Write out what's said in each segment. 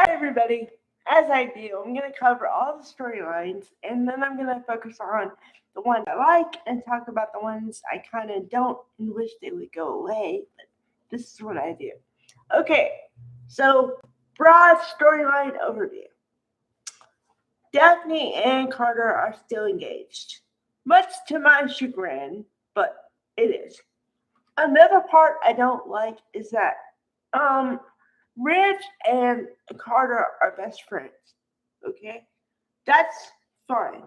Hi, everybody. As I do, I'm going to cover all the storylines and then I'm going to focus on the ones I like and talk about the ones I kind of don't and wish they would go away. But this is what I do. Okay, so broad storyline overview. Daphne and Carter are still engaged, much to my chagrin, but it is. Another part I don't like is that um Rich and Carter are best friends. Okay? That's fine.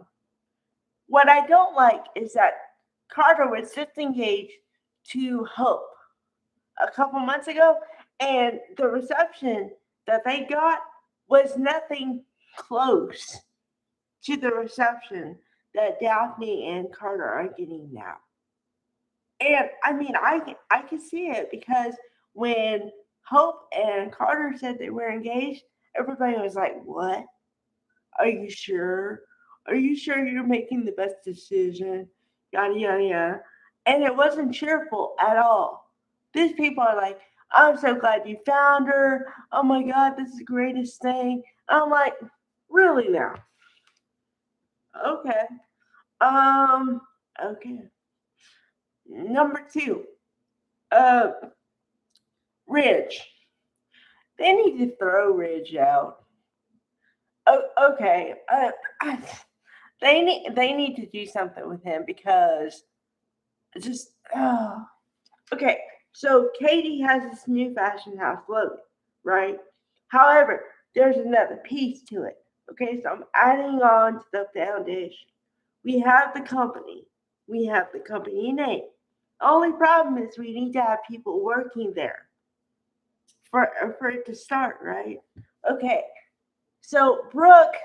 What I don't like is that Carter was just engaged to Hope a couple months ago, and the reception that they got was nothing close to the reception that Daphne and Carter are getting now. And I mean, I can see it because when Hope and Carter said they were engaged, everybody was like, "What? Are you sure? Are you sure you're making the best decision?" Yada yada yada. And it wasn't cheerful at all. These people are like, "I'm so glad you found her. Oh my God, this is the greatest thing." I'm like, "Really now? Okay. Um. Okay. Number two. Uh, Ridge. They need to throw Ridge out. Oh, okay. They need to do something with him because just okay. So Katie has this new fashion house logo, right? However, there's another piece to it. Okay, so I'm adding on to the foundation. We have the company. We have the company name. Only problem is we need to have people working there for it to start, right? Okay, so Brooke,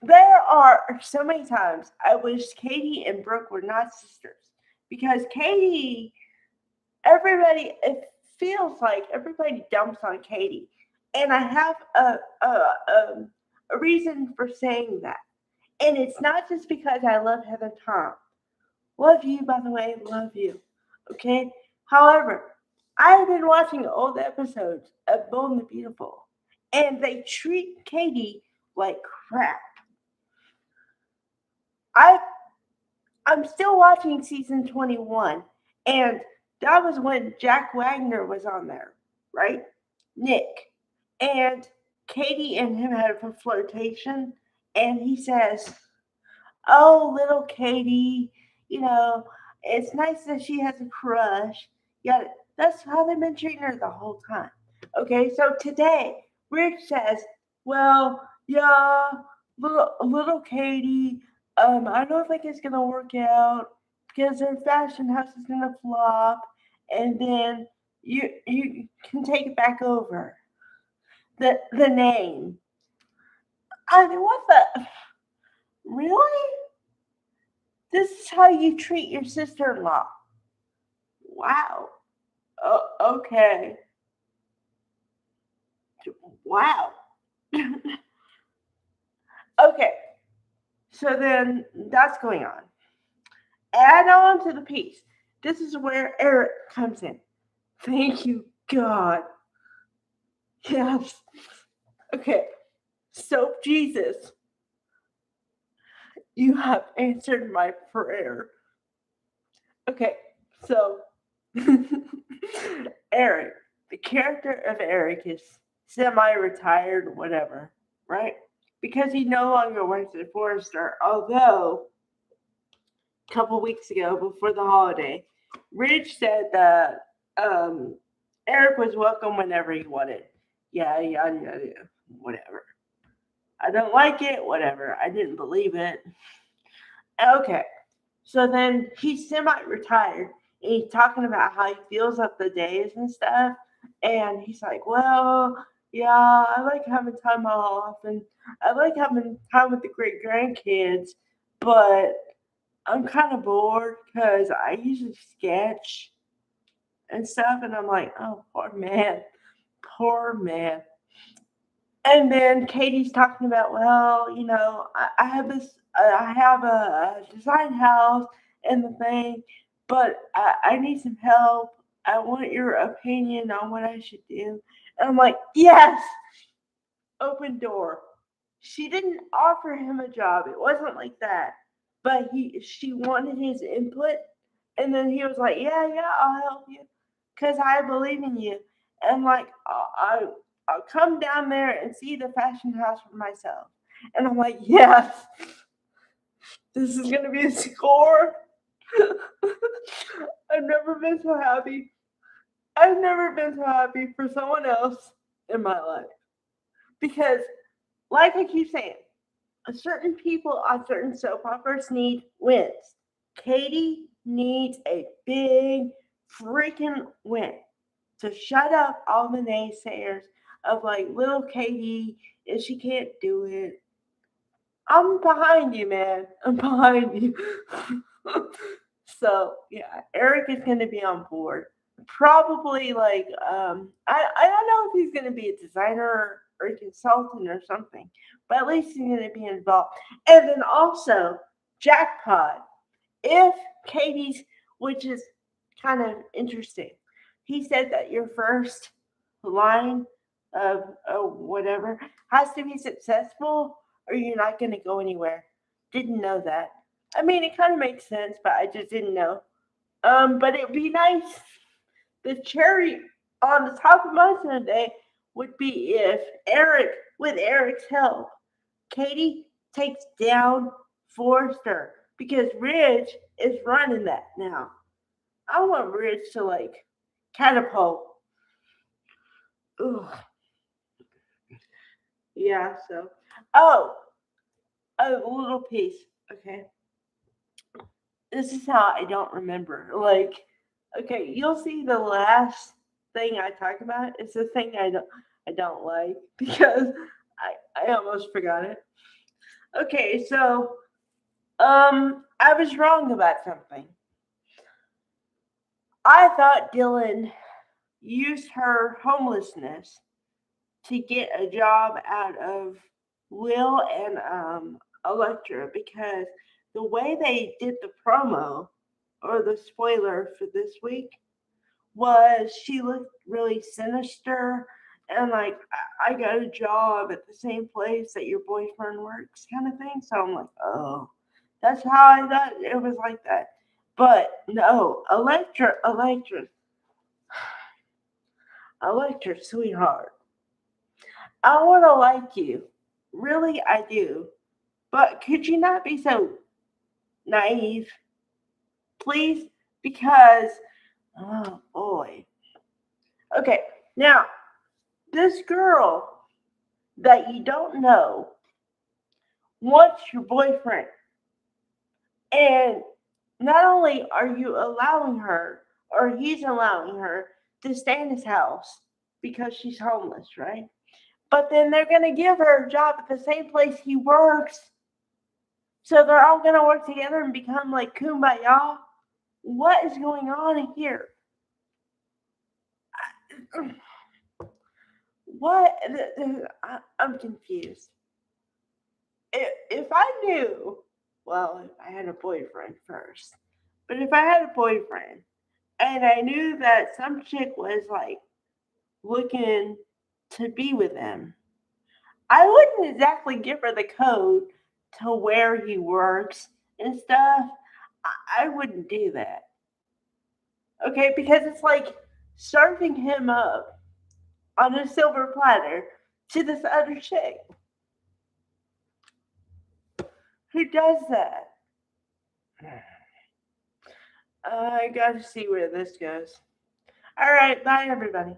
there are so many times I wish Katie and Brooke were not sisters because Katie, everybody, it feels like everybody dumps on Katie, and I have a reason for saying that, and it's not just because I love Heather Tom. Love you, by the way, love you. Okay. However, I've been watching old episodes of Bold and the Beautiful, and they treat Katie like crap. I I'm still watching season 21, and that was when Jack Wagner was on there, right? Nick. And Katie and him had a flirtation, and he says, "Oh, little Katie, you know, it's nice that she has a crush." Yeah, that's how they've been treating her the whole time. Okay, so today, Rich says, "Well, yeah, little Katie, I don't think it's gonna work out because her fashion house is gonna flop, and then you can take it back over the name." I mean, what the really? This is how you treat your sister-in-law. Wow. Okay. Wow. Okay. So then that's going on. Add on to the piece. This is where Eric comes in. Thank you, God. Yes. Okay. So, Jesus, you have answered my prayer. Okay. So, Eric, the character of Eric is semi retired, whatever, right? Because he no longer works at Forrester, although a couple weeks ago, before the holiday, Rich said that Eric was welcome whenever he wanted. Yeah, yeah, yeah, yeah, whatever. I don't like it, whatever. I didn't believe it. Okay, so then he's semi-retired, and he's talking about how he feels up the days and stuff. And he's like, "Well, yeah, I like having time off, and I like having time with the great grandkids, but I'm kind of bored because I usually sketch and stuff." And I'm like, "Oh, poor man, poor man." And then Katie's talking about, "Well, I have this, I have a design house and the thing, but I need some help." I want your opinion on what I should do. And I'm like, yes, open door. She didn't offer him a job. It wasn't like that. But she wanted his input. And then he was like, yeah, I'll help you. Because I believe in you. And like, I'll come down there and see the fashion house for myself. And I'm like, yes, this is going to be a score. I've never been so happy. I've never been so happy for someone else in my life. Because, like I keep saying, certain people on certain soap operas need wins. Katie needs a big freaking win to shut up all the naysayers of like little Katie and she can't do it. I'm behind you, man. I'm behind you. So yeah, Eric is going to be on board. Probably like I don't know if he's going to be a designer or a consultant or something, but at least he's going to be involved. And then also jackpot. If Katie's, which is kind of interesting, he said that your first line of whatever has to be successful or you're not going to go anywhere. Didn't know that. I mean, it kind of makes sense, but I just didn't know. But it'd be nice. The cherry on the top of my sundae would be if Eric, with Eric's help, Katie takes down Forrester because Ridge is running that now. I want Ridge to like catapult. Ugh. Yeah, so. Oh, a little piece. Okay. This is how I don't remember. Like, okay, you'll see the last thing I talk about is the thing I don't like because I almost forgot it. Okay, so I was wrong about something. I thought Dylan used her homelessness to get a job out of Will and Electra because the way they did the promo or the spoiler for this week was she looked really sinister and like I got a job at the same place that your boyfriend works kind of thing. So I'm like, oh, that's how I thought it was like that. But no, Electra, sweetheart. I want to like you. Really, I do. But could you not be so naive, please? Because, oh boy. Okay, now, this girl that you don't know wants your boyfriend. And not only are you allowing her, or he's allowing her, to stay in his house because she's homeless, right? But then they're going to give her a job at the same place he works. So they're all going to work together and become like kumbaya. What is going on here? What? I'm confused. If I knew, well, if I had a boyfriend first, but if I had a boyfriend and I knew that some chick was like looking to be with him, I wouldn't exactly give her the code to where he works and stuff. I wouldn't do that. Okay, because it's like serving him up on a silver platter to this other chick. Who does that? I gotta see where this goes. All right, bye everybody.